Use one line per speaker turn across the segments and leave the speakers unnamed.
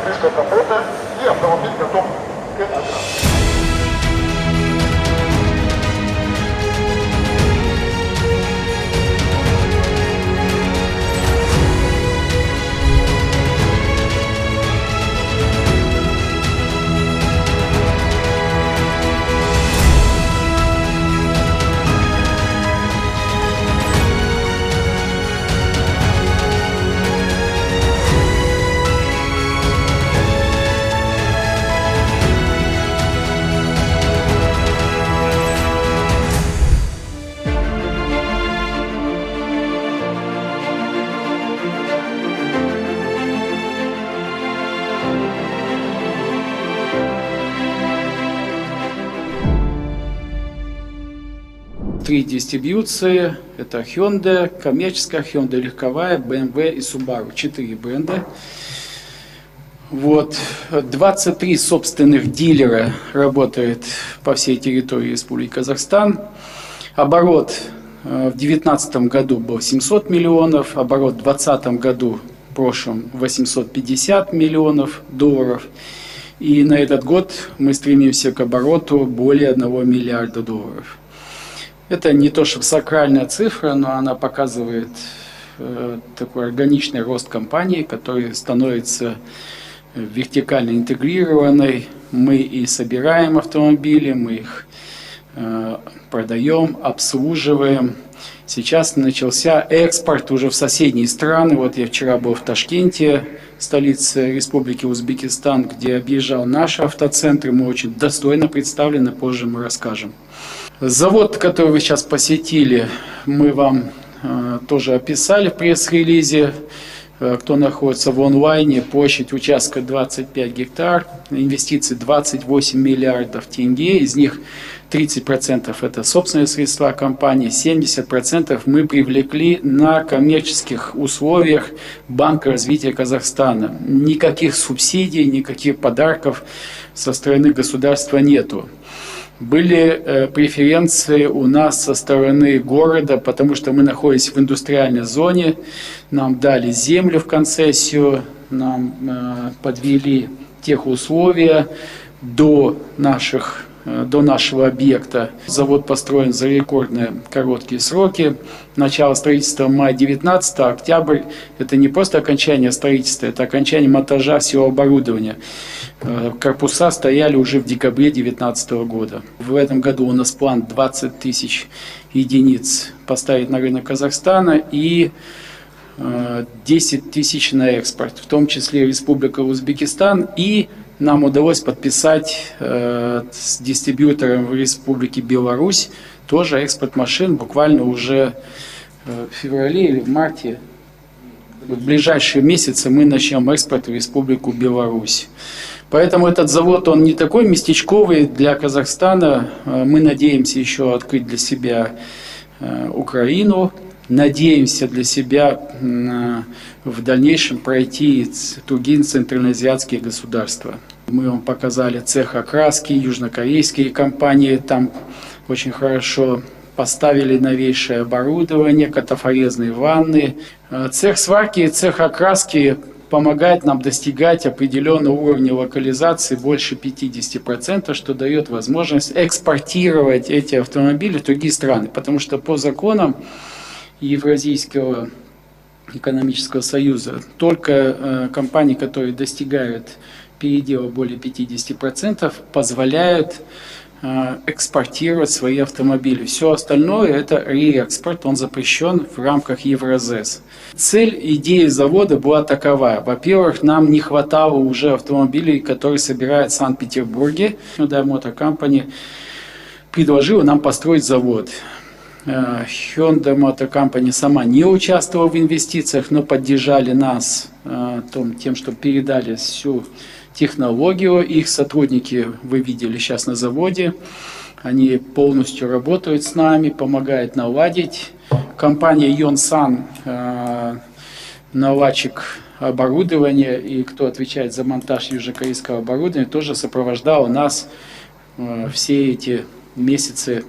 крышка капота, и автомобиль готов к окраске.
Три дистрибьюции, это Hyundai, коммерческая, Hyundai легковая, BMW и Subaru, 4 бренда. Вот. 23 собственных дилера работает по всей территории Республики Казахстан. Оборот в 2019 году был 700 миллионов, оборот в 2020 году, в прошлом, 850 миллионов долларов. И на этот год мы стремимся к обороту более 1 миллиарда долларов. Это не то чтобы сакральная цифра, но она показывает такой органичный рост компании, который становится вертикально интегрированной. Мы и собираем автомобили, мы их продаем, обслуживаем. Сейчас начался экспорт уже в соседние страны. Вот я вчера был в Ташкенте, столице Республики Узбекистан, где объезжал наши автоцентры. Мы очень достойно представлены, позже мы расскажем. Завод, который вы сейчас посетили, мы вам тоже описали в пресс-релизе. Кто находится в онлайне, площадь участка 25 гектар, инвестиции 28 миллиардов тенге, из них 30% это собственные средства компании, 70% мы привлекли на коммерческих условиях Банка развития Казахстана. Никаких субсидий, никаких подарков со стороны государства нету. Были преференции у нас со стороны города, потому что мы находимся в индустриальной зоне, нам дали землю в концессию, нам подвели тех условия до нашего объекта. Завод построен за рекордные короткие сроки. Начало строительства мая 19, октябрь – это не просто окончание строительства, это окончание монтажа всего оборудования. Корпуса стояли уже в декабре 2019 года. В этом году у нас план 20 тысяч единиц поставить на рынок Казахстана и 10 тысяч на экспорт, в том числе Республика Узбекистан. И нам удалось подписать с дистрибьютором в Республике Беларусь тоже экспорт машин буквально уже в феврале или в марте. В ближайшие месяцы мы начнем экспорт в Республику Беларусь. Поэтому этот завод, он не такой местечковый для Казахстана. Мы надеемся еще открыть для себя Украину. Надеемся для себя в дальнейшем пройти другие центральноазиатские государства. Мы вам показали цех окраски, южнокорейские компании там очень хорошо поставили новейшее оборудование, катафорезные ванны. Цех сварки и цех окраски помогает нам достигать определенного уровня локализации больше 50%, что дает возможность экспортировать эти автомобили в другие страны. Потому что по законам Евразийского экономического союза только компании, которые достигают передела более 50%, позволяют экспортировать свои автомобили. Все остальное это реэкспорт, он запрещен в рамках Евразес. Цель идеи завода была такова. Во-первых, нам не хватало уже автомобилей, которые собирают в Санкт-Петербурге. Hyundai Motor Company предложила нам построить завод. Hyundai Motor Company сама не участвовала в инвестициях, но поддержали нас тем, что передали всю технологию. Их сотрудники вы видели сейчас на заводе. Они полностью работают с нами, помогают наладить. Компания Yonsan, наладчик оборудования и кто отвечает за монтаж южнокорейского оборудования, тоже сопровождала нас все эти месяцы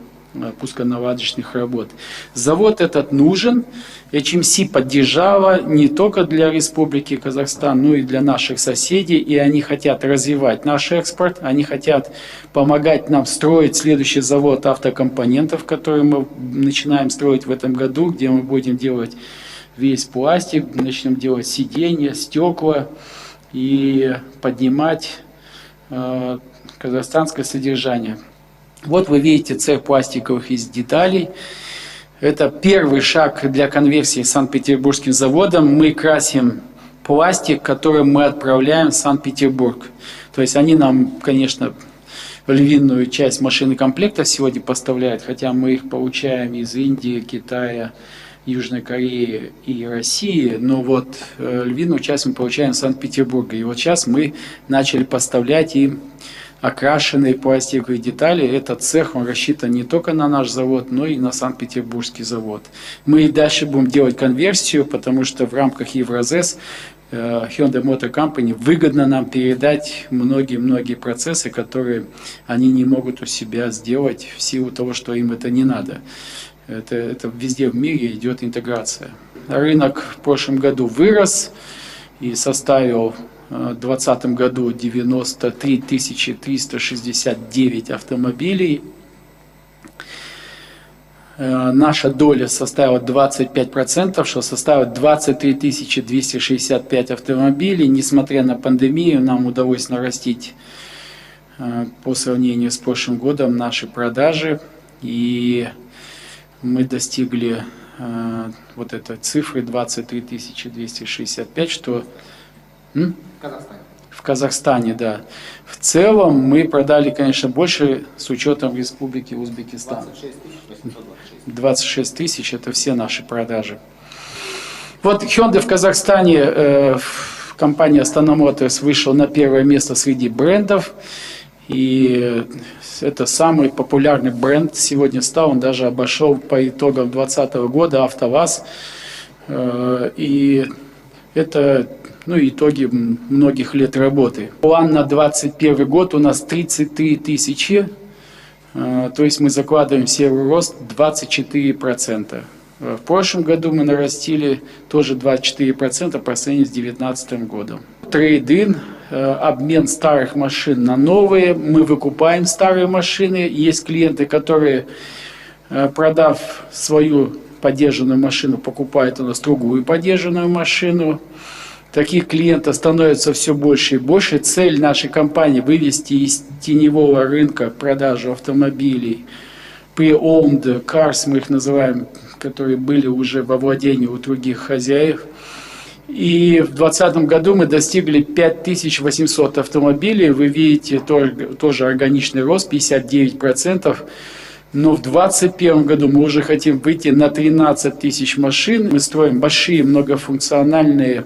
пусконаладочных работ. Завод этот нужен. HMC поддержала не только для Республики Казахстан, но и для наших соседей. И они хотят развивать наш экспорт, они хотят помогать нам строить следующий завод автокомпонентов, который мы начинаем строить в этом году, где мы будем делать весь пластик, начнем делать сиденья, стекла и поднимать казахстанское содержание. Вот вы видите цех пластиковых деталей. Это первый шаг для конверсии Санкт-Петербургским заводом. Мы красим пластик, который мы отправляем в Санкт-Петербург. То есть они нам, конечно, львиную часть машинокомплектов сегодня поставляют, хотя мы их получаем из Индии, Китая, Южной Кореи и России, но вот львиную часть мы получаем из Санкт-Петербурга. И вот сейчас мы начали поставлять им окрашенные пластиковые детали. Этот цех, он рассчитан не только на наш завод, но и на Санкт-Петербургский завод. Мы и дальше будем делать конверсию, потому что в рамках Евразес Hyundai Motor Company выгодно нам передать многие процессы, которые они не могут у себя сделать в силу того, что им это не надо. Это везде в мире идет интеграция. Рынок в прошлом году вырос и составил в 2020 году 93 369 автомобилей. Наша доля составила 25%, что составит 23 265 автомобилей. Несмотря на пандемию, нам удалось нарастить по сравнению с прошлым годом наши продажи. И мы достигли вот этой цифры 23 265, что... В Казахстане, да. В целом мы продали, конечно, больше с учетом Республики Узбекистан. 26 тысяч – это все наши продажи. Вот Hyundai в Казахстане, компания Astana Motors вышла на первое место среди брендов. И это самый популярный бренд сегодня стал. Он даже обошел по итогам 2020 года АвтоВАЗ. И это... итоги многих лет работы. План на 2021 год у нас 33 тысячи, то есть мы закладываем серый рост 24%. В прошлом году мы нарастили тоже 24% по сравнению с 2019 годом. Трейд-ин, обмен старых машин на новые, мы выкупаем старые машины. Есть клиенты, которые, продав свою подержанную машину, покупают у нас другую подержанную машину. Таких клиентов становится все больше и больше. Цель нашей компании – вывести из теневого рынка продажу автомобилей pre-owned cars, мы их называем, которые были уже во владении у других хозяев. И в 2020 году мы достигли 5800 автомобилей. Вы видите тоже органичный рост, 59%. Но в 2021 году мы уже хотим выйти на 13 тысяч машин. Мы строим большие многофункциональные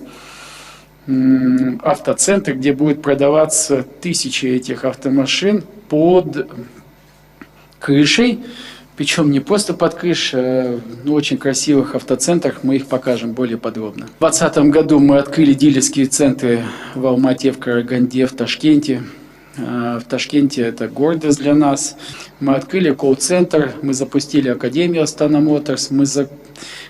автоцентр, где будет продаваться тысячи этих автомашин под крышей, причем не просто под крышей, но очень красивых автоцентрах, мы их покажем более подробно. В 2020 году мы открыли дилерские центры в Алмате, в Караганде, в Ташкенте. В Ташкенте это гордость для нас. Мы открыли колл-центр, мы запустили Академию Astana Motors,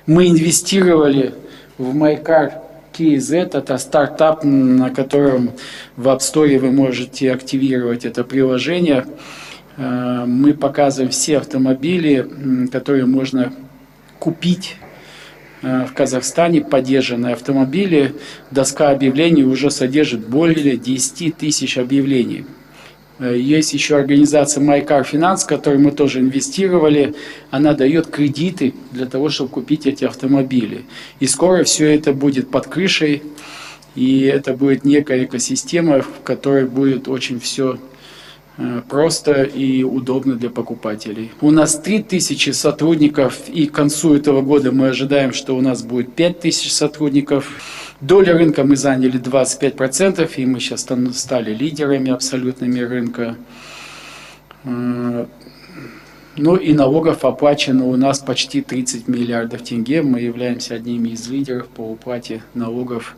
мы инвестировали в MyCar KZ, это стартап, на котором в App Store вы можете активировать это приложение. Мы показываем все автомобили, которые можно купить в Казахстане, поддержанные автомобили. Доска объявлений уже содержит более 10 тысяч объявлений. Есть еще организация MyCar Finance, в которой мы тоже инвестировали. Она дает кредиты для того, чтобы купить эти автомобили. И скоро все это будет под крышей. И это будет некая экосистема, в которой будет очень все просто и удобно для покупателей. У нас 3000 сотрудников, и к концу этого года мы ожидаем, что у нас будет 5000 сотрудников. Доля рынка мы заняли 25%, и мы сейчас стали лидерами абсолютными рынка. Ну и налогов оплачено у нас почти 30 миллиардов тенге. Мы являемся одними из лидеров по уплате налогов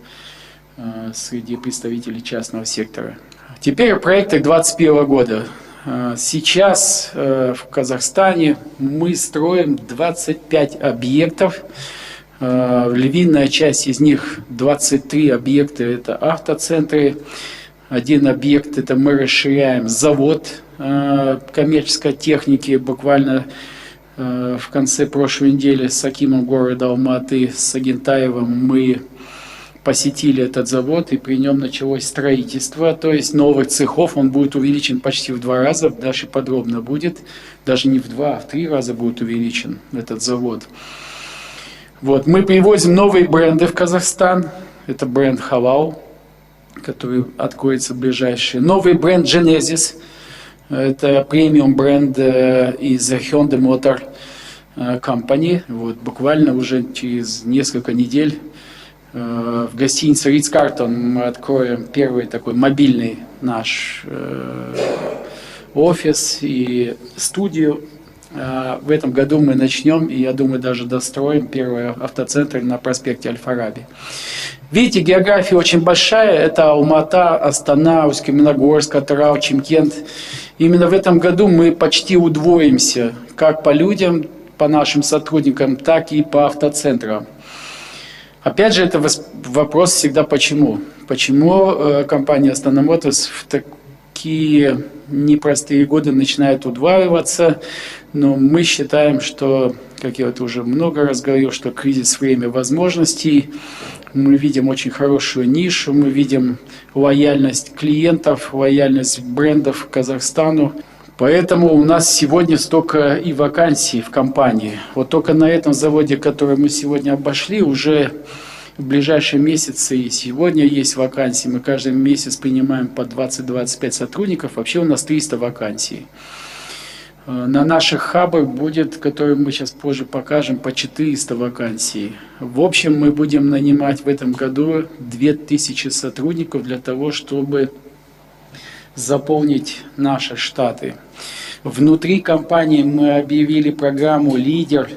среди представителей частного сектора. Теперь о проектах 2021 года. Сейчас в Казахстане мы строим 25 объектов. Львиная часть из них, 23 объекта, это автоцентры. Один объект, это мы расширяем завод коммерческой техники. Буквально в конце прошлой недели с акимом города Алматы, с Агентаевым, мы посетили этот завод, и при нем началось строительство, то есть новых цехов. Он будет увеличен почти в 2 раза, дальше подробно будет, даже не в 2, а в 3 раза будет увеличен этот завод. Вот. Мы привозим новые бренды в Казахстан, это бренд Халал, который откроется в ближайшие. Новый бренд Genesis, это премиум бренд из Hyundai Motor Company. Вот. Буквально уже через несколько недель в гостинице Ридс-Картон мы откроем первый такой мобильный наш офис и студию. В этом году мы начнем, и я думаю, даже достроим первый автоцентр на проспекте Аль-Фараби. Видите, география очень большая. Это Алмата, Астана, Усть-Каменогорск, Атырау, Чимкент. Именно в этом году мы почти удвоимся, как по людям, по нашим сотрудникам, так и по автоцентрам. Опять же, это вопрос всегда почему. Почему компания Astana Motors в такие непростые годы начинает удваиваться. Но мы считаем, что, как я это уже много раз говорил, что кризис — время возможностей. Мы видим очень хорошую нишу, мы видим лояльность клиентов, лояльность брендов к Казахстану. Поэтому у нас сегодня столько и вакансий в компании. Вот только на этом заводе, который мы сегодня обошли, уже в ближайшие месяцы и сегодня есть вакансии. Мы каждый месяц принимаем по 20-25 сотрудников. Вообще у нас 300 вакансий. На наших хабах будет, которые мы сейчас позже покажем, по 400 вакансий. В общем, мы будем нанимать в этом году 2000 сотрудников для того, чтобы заполнить наши штаты. Внутри компании мы объявили программу «Лидер»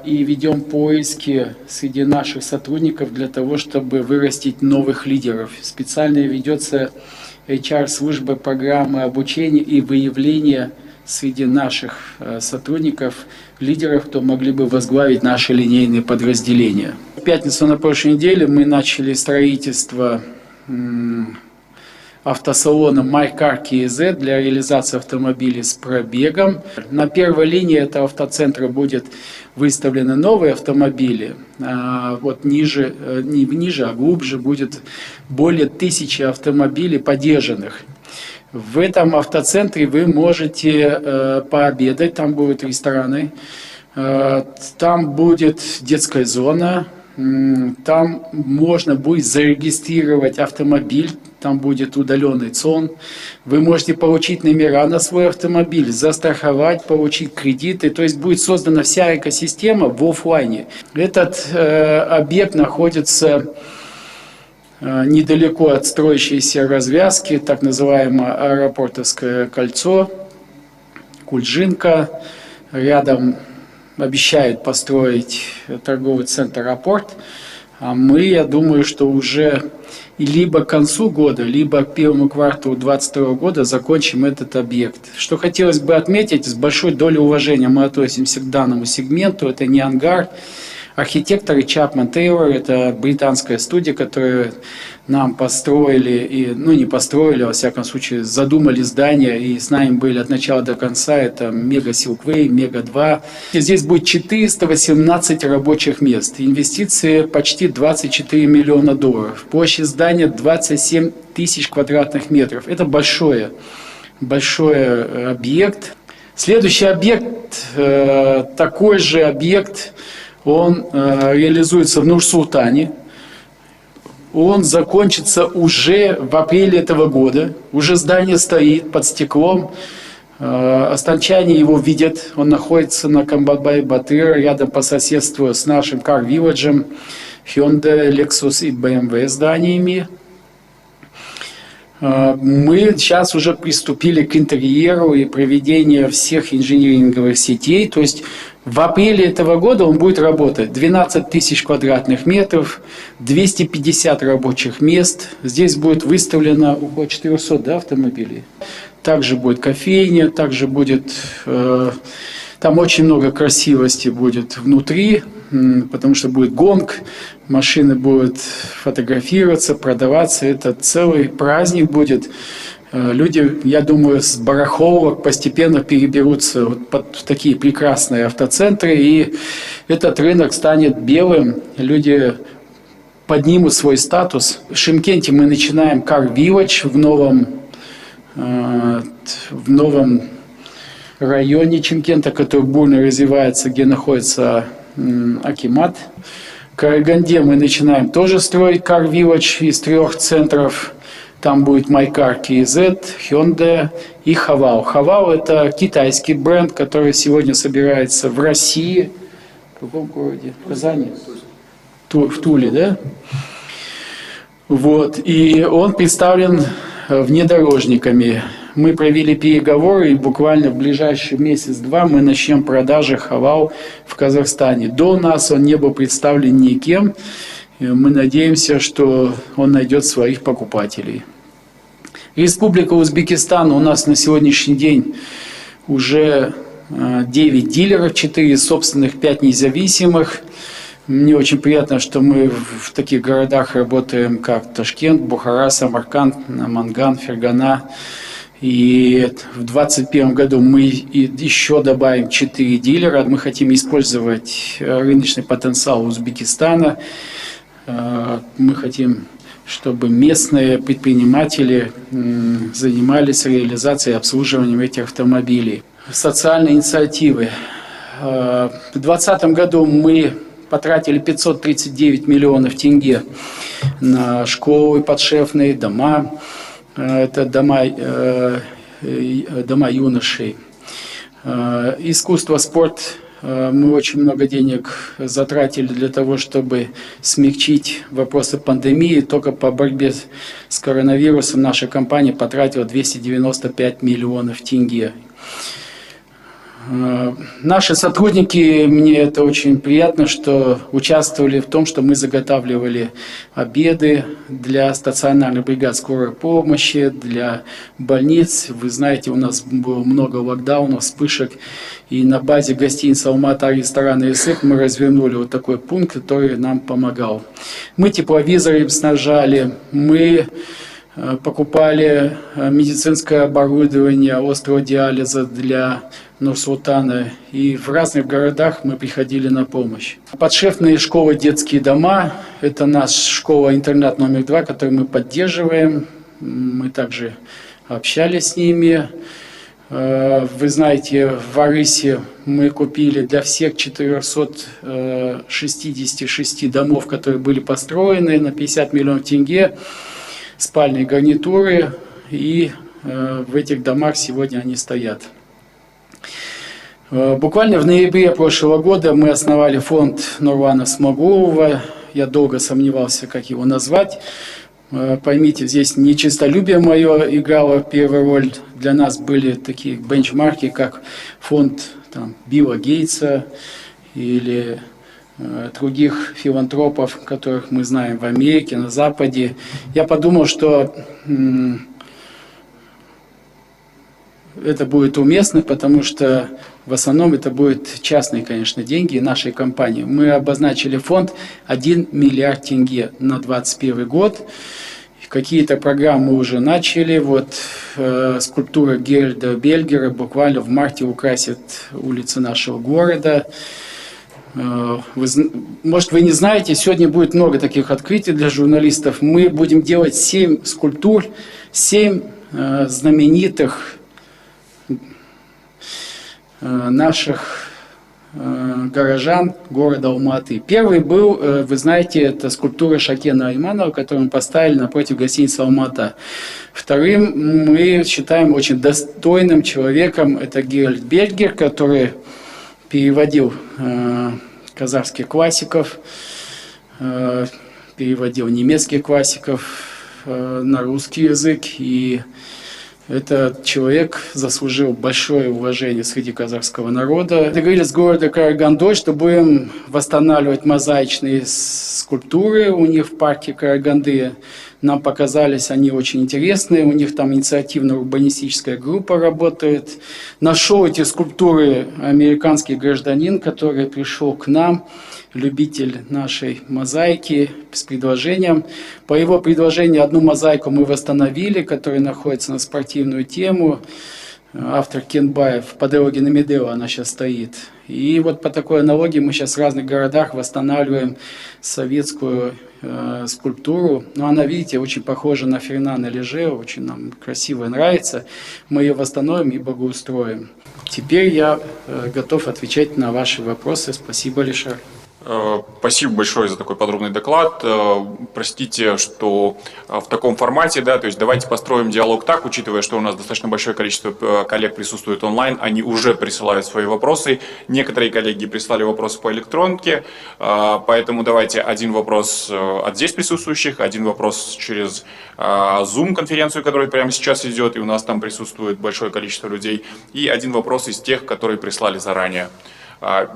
и ведем поиски среди наших сотрудников для того, чтобы вырастить новых лидеров. Специально ведется HR-служба программы обучения и выявления среди наших сотрудников лидеров, кто могли бы возглавить наши линейные подразделения. В пятницу на прошлой неделе мы начали строительство автосалона MyCar KZ для реализации автомобилей с пробегом. На первой линии этого автоцентра будет выставлены новые автомобили. Вот ниже, не ниже, а глубже будет более 1000 автомобилей подержанных. В этом автоцентре вы можете пообедать, там будут рестораны, там будет детская зона, там можно будет зарегистрировать автомобиль, там будет удаленный ЦОН. Вы можете получить номера на свой автомобиль, застраховать, получить кредиты. То есть будет создана вся экосистема в офлайне. Этот объект находится недалеко от строящейся развязки, так называемое аэропортовское кольцо, Кульджинка. Рядом обещают построить торговый центр «Апорт». А мы, я думаю, что уже либо к концу года, либо к первому кварталу 2022 года закончим этот объект. Что хотелось бы отметить, с большой долей уважения мы относимся к данному сегменту. Это не ангар. Архитекторы Чапман Тейлор, это британская студия, которая нам построили, и, ну не построили, во всяком случае задумали здание, и с нами были от начала до конца, это Мега Силквей, Мега 2. И здесь будет 418 рабочих мест, инвестиции почти 24 миллиона долларов, площадь здания 27 тысяч квадратных метров. Это большой объект. Следующий объект, такой же объект, он реализуется в Нур-Султане. Он закончится уже в апреле этого года. Уже здание стоит под стеклом. Астанчане его видят. Он находится на Камбатбай-Батыр, рядом по соседству с нашим Car Village, Hyundai, Lexus и BMW зданиями. Мы сейчас уже приступили к интерьеру и проведению всех инжиниринговых сетей. То есть в апреле этого года он будет работать. 12 тысяч квадратных метров, 250 рабочих мест. Здесь будет выставлено около 400 автомобилей. также будет кофейня, также будет, там очень много красивости будет внутри, потому что будет гонг, машины будут фотографироваться, продаваться, это целый праздник будет. Люди, я думаю, с барахолок постепенно переберутся вот под такие прекрасные автоцентры, и этот рынок станет белым, люди поднимут свой статус. В Шымкенте мы начинаем Car Village в новом районе Шымкента, который бурно развивается, где находится Акимат. В Караганде мы начинаем тоже строить Car Village из 3 центров. Там будет MyCar, KZ, Hyundai и Haval. Haval – это китайский бренд, который сегодня собирается в России. В каком городе? В Казани? В Туле, да? Вот. И он представлен внедорожниками. Мы провели переговоры, и буквально в ближайший месяц-два мы начнем продажи Haval в Казахстане. До нас он не был представлен никем. Мы надеемся, что он найдет своих покупателей. Республика Узбекистан. У нас на сегодняшний день уже 9 дилеров, 4 собственных, 5 независимых. Мне очень приятно, что мы в таких городах работаем, как Ташкент, Бухара, Самарканд, Наманган, Фергана. И в 2021 году мы еще добавим 4 дилера. Мы хотим использовать рыночный потенциал Узбекистана. Мы хотим, чтобы местные предприниматели занимались реализацией и обслуживанием этих автомобилей. Социальные инициативы. В 2020 году мы потратили 539 миллионов тенге на школы, подшефные, дома. Это дома юношей. Искусство, спорт. Мы очень много денег затратили для того, чтобы смягчить вопросы пандемии. Только по борьбе с коронавирусом наша компания потратила 295 миллионов тенге. Наши сотрудники, мне это очень приятно, что участвовали в том, что мы заготавливали обеды для стационарных бригад скорой помощи, для больниц. Вы знаете, у нас было много локдаунов, вспышек, и на базе гостиницы «Алмата», ресторана «Исык» мы развернули вот такой пункт, который нам помогал. Мы тепловизоры снабжали, мы покупали медицинское оборудование острого диализа для Нур-Султана, и в разных городах мы приходили на помощь. Подшефные школы, детские дома – это наша школа-интернат номер 2, которую мы поддерживаем. Мы также общались с ними. Вы знаете, в Арысе мы купили для всех 466 домов, которые были построены, на 50 миллионов тенге, спальные гарнитуры, и в этих домах сегодня они стоят. Буквально в ноябре прошлого года мы основали фонд Нурлана Смогулова. Я долго сомневался, как его назвать. Поймите, здесь не честолюбие мое играло первую роль. Для нас были такие бенчмарки, как фонд Билла Гейтса или других филантропов, которых мы знаем в Америке, на Западе. Я подумал, что это будет уместно, потому что в основном это будут частные, конечно, деньги нашей компании. Мы обозначили фонд 1 миллиард тенге на 2021 год. Какие-то программы уже начали. Вот скульптура Геральда Бельгера буквально в марте украсит улицы нашего города. Может, вы не знаете, сегодня будет много таких открытий для журналистов. Мы будем делать 7 скульптур, 7 знаменитых наших горожан города Алматы. Первый был, вы знаете, это скульптура Шакена Айманова, которую мы поставили напротив гостиницы «Алмата». Вторым мы считаем очень достойным человеком, это Геральд Бельгер, который переводил казахских классиков, переводил немецких классиков на русский язык, и этот человек заслужил большое уважение среди казахского народа. Договорились с городом Карагандой, что будем восстанавливать мозаичные скульптуры у них в парке Караганды. нам показались они очень интересные. У них там инициативно-урбанистическая группа работает. Нашел эти скульптуры американский гражданин, который пришел к нам, любитель нашей мозаики, с предложением. По его предложению одну мозаику мы восстановили, которая находится на спортивную тему. Автор Кенбаев, по дороге на Медео она сейчас стоит. И вот по такой аналогии мы сейчас в разных городах восстанавливаем советскую скульптуру. Но она, видите, очень похожа на Фернана Леже, очень нам красиво нравится. Мы ее восстановим и благоустроим. Теперь я готов отвечать на ваши вопросы. Спасибо, Алишер.
Спасибо большое за такой подробный доклад. Простите, что в таком формате, да, то есть давайте построим диалог так, учитывая, что у нас достаточно большое количество коллег присутствует онлайн, они уже присылают свои вопросы. Некоторые коллеги прислали вопросы по электронке, поэтому давайте один вопрос от здесь присутствующих, один вопрос через Zoom-конференцию, которая прямо сейчас идет, и у нас там присутствует большое количество людей, и один вопрос из тех, которые прислали заранее.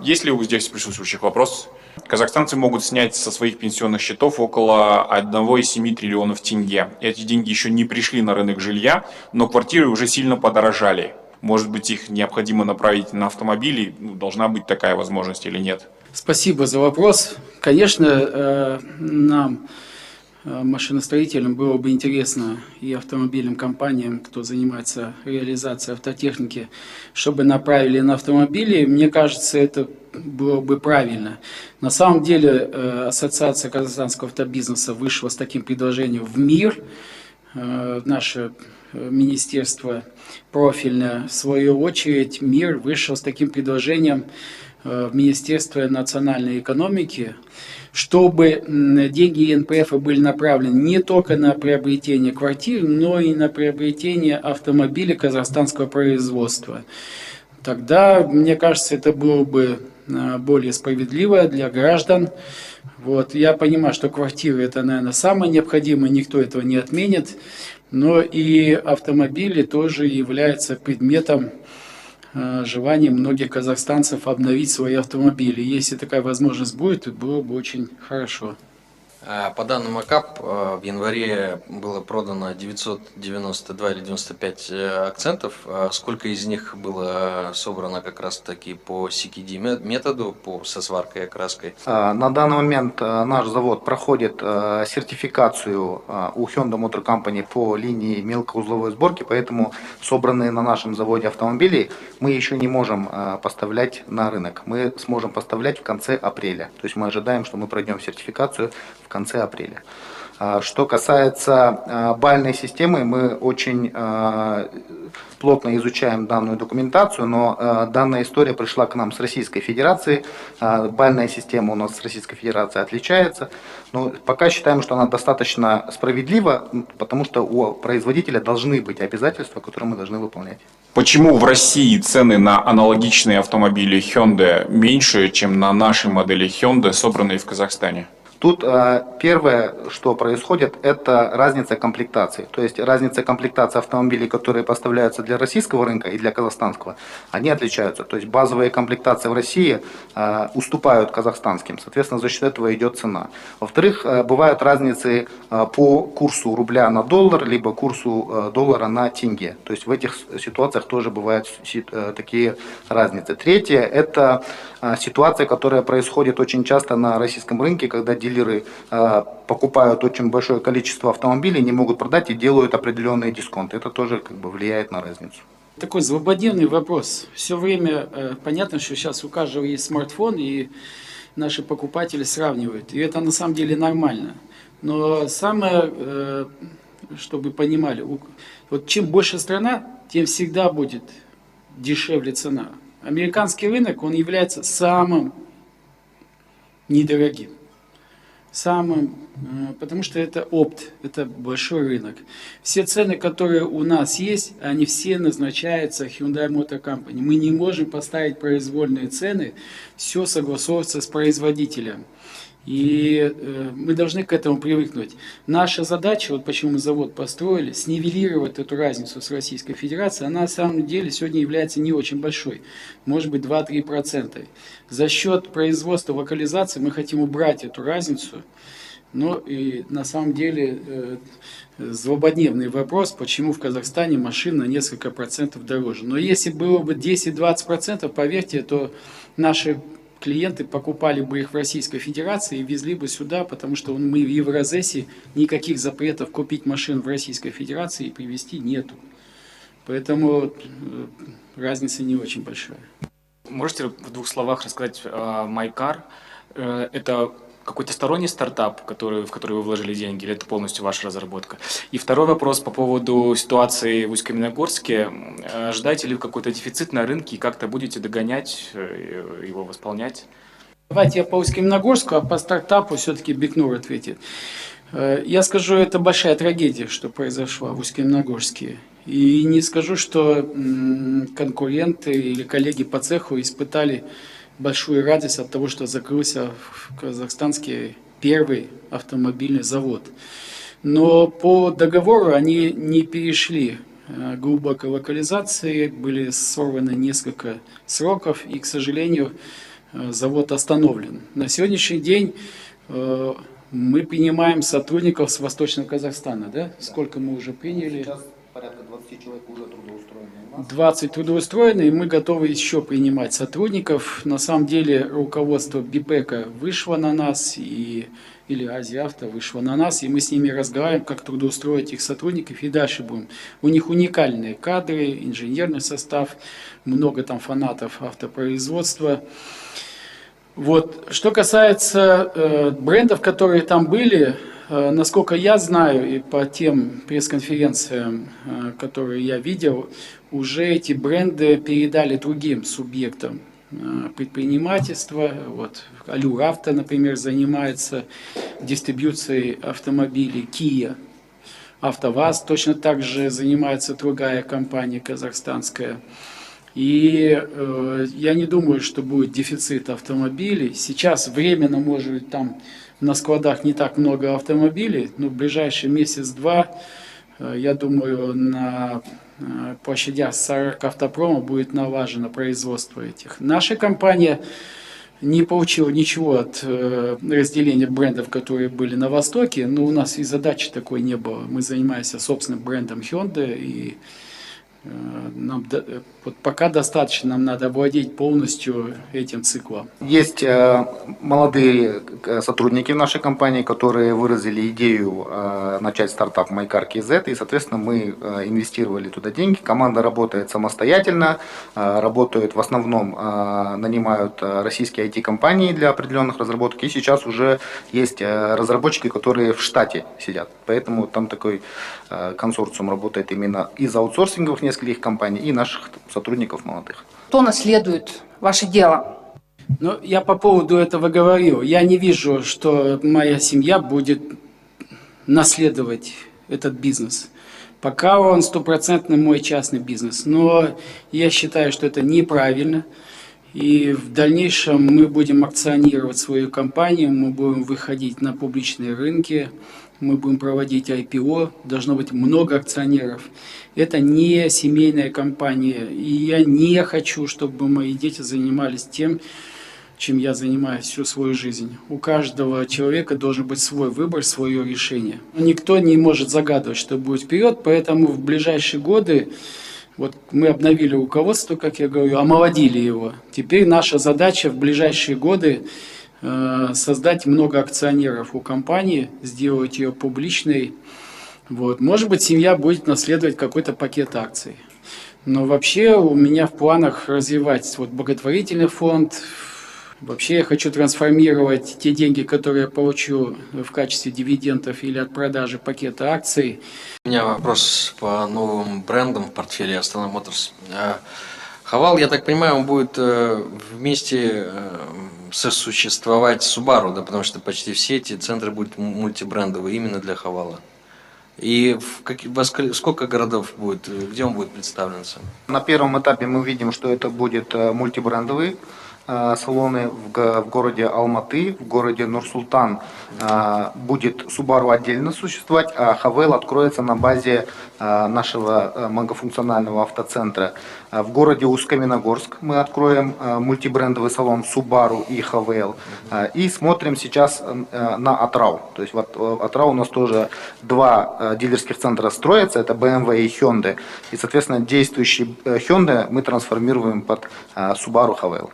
Есть ли у здесь присутствующих вопрос? Казахстанцы могут снять со своих пенсионных счетов около 1,7 триллионов тенге. Эти деньги еще не пришли на рынок жилья, но квартиры уже сильно подорожали. Может быть, их необходимо направить на автомобили? Должна быть такая возможность или нет?
Спасибо за вопрос. Конечно, нам, машиностроителям, было бы интересно и автомобильным компаниям, кто занимается реализацией автотехники, чтобы направили на автомобили. Мне кажется, это было бы правильно. На самом деле Ассоциация казахстанского автобизнеса вышла с таким предложением в МИР. Наше министерство профильное, в свою очередь, МИР вышел с таким предложением в Министерство национальной экономики, чтобы деньги НПФ были направлены не только на приобретение квартир, но и на приобретение автомобилей казахстанского производства. Тогда, мне кажется, это было бы более справедливо для граждан. Вот. Я понимаю, что квартиры это, наверное, самое необходимое, никто этого не отменит, но и автомобили тоже являются предметом желания многих казахстанцев обновить свои автомобили. Если такая возможность будет, то было бы очень хорошо.
По данным АКАП, в январе было продано 992 или 95 акцентов. Сколько из них было собрано как раз таки по CKD методу, со сваркой и окраской?
На данный момент наш завод проходит сертификацию у Hyundai Motor Company по линии мелкоузловой сборки, поэтому собранные на нашем заводе автомобили мы еще не можем поставлять на рынок. Мы сможем поставлять в конце апреля. То есть мы ожидаем, что мы пройдем сертификацию в конце апреля. Что касается бальной системы, мы очень плотно изучаем данную документацию, но данная история пришла к нам с Российской Федерации. Бальная система у нас с Российской Федерацией отличается, но пока считаем, что она достаточно справедлива, потому что у производителя должны быть обязательства, которые мы должны выполнять.
Почему в России цены на аналогичные автомобили Hyundai меньше, чем на наши модели Hyundai, собранные в Казахстане?
Тут первое, что происходит, это разница комплектации. То есть разница комплектации автомобилей, которые поставляются для российского рынка и для казахстанского, они отличаются. То есть базовые комплектации в России уступают казахстанским. Соответственно, за счет этого идет цена. Во-вторых, бывают разницы по курсу рубля на доллар, либо курсу доллара на тенге. То есть в этих ситуациях тоже бывают такие разницы. Третье, это ситуация, которая происходит очень часто на российском рынке, когда дилеры покупают очень большое количество автомобилей, не могут продать и делают определенные дисконты. Это тоже влияет на разницу.
Такой злободневный вопрос. Все время понятно, что сейчас у каждого есть смартфон, и наши покупатели сравнивают. И это на самом деле нормально. Но самое, чтобы понимали, вот чем больше страна, тем всегда будет дешевле цена. Американский рынок, он является самым недорогим. Потому что это опт, это большой рынок. Все цены, которые у нас есть, они все назначаются Hyundai Motor Company. Мы не можем поставить произвольные цены, все согласовывается с производителем. И мы должны к этому привыкнуть. Наша задача, вот почему мы завод построили, снивелировать эту разницу с Российской Федерацией, она на самом деле сегодня является не очень большой, может быть 2-3%. За счет производства локализации мы хотим убрать эту разницу, Ну и на самом деле злободневный вопрос, почему в Казахстане машина на несколько процентов дороже. Но если было бы 10-20%, поверьте, то наши клиенты покупали бы их в Российской Федерации и везли бы сюда, потому что мы в Евразесе никаких запретов купить машин в Российской Федерации и привезти нету. Поэтому разница не очень большая.
Можете в двух словах рассказать о MyCar? Это какой-то сторонний стартап, в который вы вложили деньги, или это полностью ваша разработка? И второй вопрос по поводу ситуации в Усть-Каменогорске. Ожидаете ли вы какой-то дефицит на рынке и как-то будете догонять его, восполнять?
Давайте я по Усть-Каменогорску, а по стартапу все-таки Бекнур ответит. Я скажу, это большая трагедия, что произошла в Усть-Каменогорске. И не скажу, что конкуренты или коллеги по цеху испытали большую радость от того, что закрылся в Казахстанске первый автомобильный завод. Но по договору они не перешли глубокой локализации, были сорваны несколько сроков, и, к сожалению, завод остановлен. На сегодняшний день мы принимаем сотрудников с Восточного Казахстана, да? Сколько мы уже приняли?
Сейчас порядка 20 человек уже трудоустроены у нас.
20 трудоустроены, и мы готовы еще принимать сотрудников. На самом деле руководство БИПЭКа вышло на нас, или Азиавто вышло на нас, и мы с ними разговариваем, как трудоустроить их сотрудников, и дальше будем. У них уникальные кадры, инженерный состав, много там фанатов автопроизводства. Вот. Что касается брендов, которые там были, насколько я знаю, и по тем пресс-конференциям, которые я видел, уже эти бренды передали другим субъектам предпринимательства. Вот Allure Auto, например, занимается дистрибьюцией автомобилей, Kia. АвтоВАЗ точно так же занимается другая компания казахстанская. И я не думаю, что будет дефицит автомобилей. Сейчас временно, может быть, там на складах не так много автомобилей, но в ближайший месяц-два, я думаю, на площадях 40 автопрома будет налажено производство этих. Наша компания не получила ничего от разделения брендов, которые были на Востоке, но у нас и задачи такой не было. Мы занимаемся собственным брендом Hyundai, и нам вот пока достаточно, нам надо владеть полностью этим циклом.
Есть молодые сотрудники в нашей компании, которые выразили идею начать стартап MyCar KZ, и, соответственно, мы инвестировали туда деньги. Команда работает самостоятельно, работают в основном, нанимают российские IT-компании для определенных разработок, и сейчас уже есть разработчики, которые в штате сидят. Поэтому там такой консорциум работает именно из аутсорсинговых нескольких компаний и наших сотрудников молодых.
Кто наследует ваше дело?
Ну, я по поводу этого говорил. Я не вижу, что моя семья будет наследовать этот бизнес. Пока он стопроцентно мой частный бизнес. Но я считаю, что это неправильно. И в дальнейшем мы будем акционировать свою компанию, мы будем выходить на публичные рынки, мы будем проводить IPO, должно быть много акционеров. Это не семейная компания, и я не хочу, чтобы мои дети занимались тем, чем я занимаюсь всю свою жизнь. У каждого человека должен быть свой выбор, свое решение. Никто не может загадывать, что будет вперед, поэтому в ближайшие годы вот мы обновили руководство, как я говорю, омолодили его. Теперь наша задача в ближайшие годы создать много акционеров у компании, сделать ее публичной. Вот. Может быть, семья будет наследовать какой-то пакет акций. Но вообще у меня в планах развивать вот благотворительный фонд. Вообще я хочу трансформировать те деньги, которые я получу в качестве дивидендов или от продажи пакета акций.
У меня вопрос по новым брендам в портфеле Astana Motors. Haval, я так понимаю, он будет вместе сосуществовать с Subaru, да, потому что почти все эти центры будут мультибрендовые именно для Haval. И во сколько городов будет, где он будет представлен сам?
На первом этапе мы видим, что это будет мультибрендовый салоны в городе Алматы, в городе Нур-Султан будет Subaru отдельно существовать, а Хавейл откроется на базе нашего многофункционального автоцентра. В городе Усть-Каменогорск мы откроем мультибрендовый салон Subaru и Хавейл. И смотрим сейчас на Атрау. То есть вот Атрау у нас тоже два дилерских центра строятся, это BMW и Hyundai. И, соответственно, действующий Hyundai мы трансформируем под Subaru Хавейл.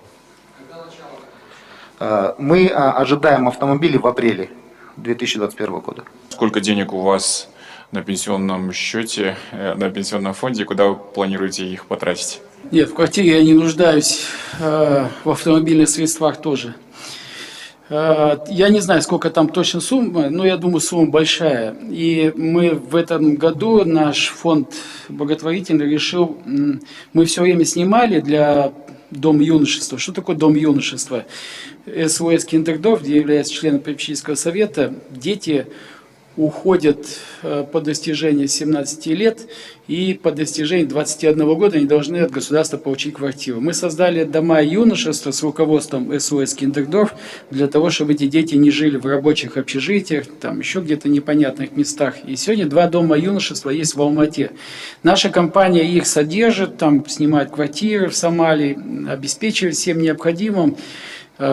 Мы ожидаем автомобили в апреле 2021 года.
Сколько денег у вас на пенсионном счете, на пенсионном фонде, куда вы планируете их потратить?
Нет, в квартире я не нуждаюсь, в автомобильных средствах тоже. Я не знаю, сколько там точно сумма, но я думаю, сумма большая. И мы в этом году, наш фонд благотворительный решил, мы все время снимали для Дом юношества. Что такое Дом юношества? СОС Киндердорф, где является членом попечительского совета, дети уходят по достижении 17 лет, и по достижении 21 года они должны от государства получить квартиру. Мы создали дома юношества с руководством СОС Киндердорф для того, чтобы эти дети не жили в рабочих общежитиях, там еще где-то непонятных местах. И сегодня 2 дома юношества есть в Алмате. Наша компания их содержит, там снимает квартиры в Сомали, обеспечивает всем необходимым.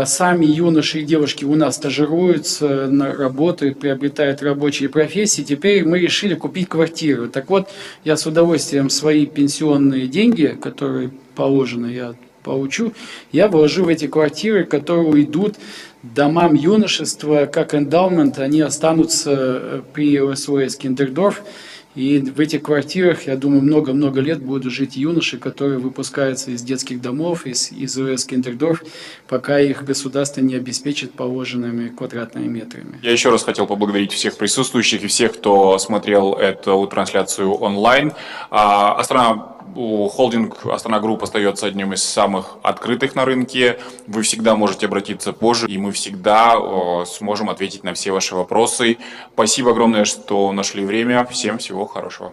Сами юноши и девушки у нас стажируются, работают, приобретают рабочие профессии. Теперь мы решили купить квартиру. Так вот, я с удовольствием свои пенсионные деньги, которые положены, я получу, я вложу в эти квартиры, которые уйдут домам юношества, как эндаумент, они останутся при СОС Киндердорф. И в этих квартирах, я думаю, много-много лет будут жить юноши, которые выпускаются из детских домов, из ОС Киндердорф, пока их государство не обеспечит положенными квадратными метрами.
Я еще раз хотел поблагодарить всех присутствующих и всех, кто смотрел эту трансляцию онлайн. Холдинг Астана Групп остается одним из самых открытых на рынке. Вы всегда можете обратиться позже, и мы всегда сможем ответить на все ваши вопросы. Спасибо огромное, что нашли время. Всем всего хорошего.